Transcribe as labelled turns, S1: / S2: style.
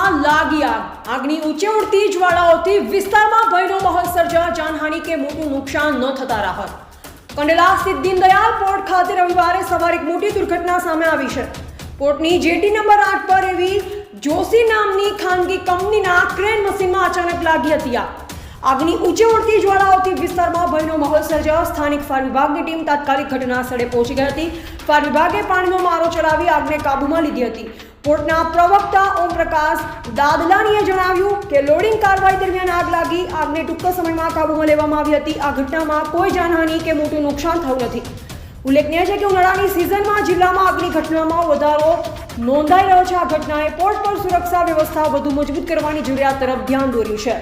S1: પોર્ટમાં લાગી આગ। આગની ઊંચે ઉડતી જ્વાળાઓથી વિસ્તારમાં ભયનો માહોલ સર્જાયો। જાનહાનિ કે મોટું નુકસાન ન થતા રાહત। કંડલા સ્થિત દીનદયાળ પોર્ટ ખાતે રવિવારે સવારે એક મોટી દુર્ઘટના સામે આવી છે। પોર્ટની જેટી નંબર 8 પર એવી જોશી નામની ખાનગી કંપનીના ક્રેન મશીનમાં અચાનક લાગી હતી આગ। આગની ઊંચે ઉડતી જ્વાળાઓથી વિસ્તારમાં ભયનો માહોલ સર્જાયો। સ્થાનિક ફાયર વિભાગની ટીમ તાત્કાલિક ઘટના સ્થળે પહોંચી ગઈ હતી। ફાયર વિભાગે પાણીનો મારો ચલાવી આગને કાબૂમાં લીધી હતી। પોર્ટના પ્રવક્તા ઓમ પ્રકાશ દાદલાનીએ જણાવ્યું કે લોડિંગ કાર્યવાહી દરમિયાન આગ લાગી। આગને ટૂંક સમયમાં કાબૂમાં લેવામાં આવી હતી। આ ઘટનામાં કોઈ જાનહાનિ કે મોટું નુકસાન થયું નથી। ઉલ્લેખનીય છે કે ઉનાળાની સિઝનમાં જિલ્લામાં આગની ઘટનામાં વધારો નોંધાઈ રહ્યો છે। આ ઘટનાએ પોર્ટ પર સુરક્ષા વ્યવસ્થા વધુ મજબૂત કરવાની જરૂરિયાત તરફ ધ્યાન દોર્યું છે।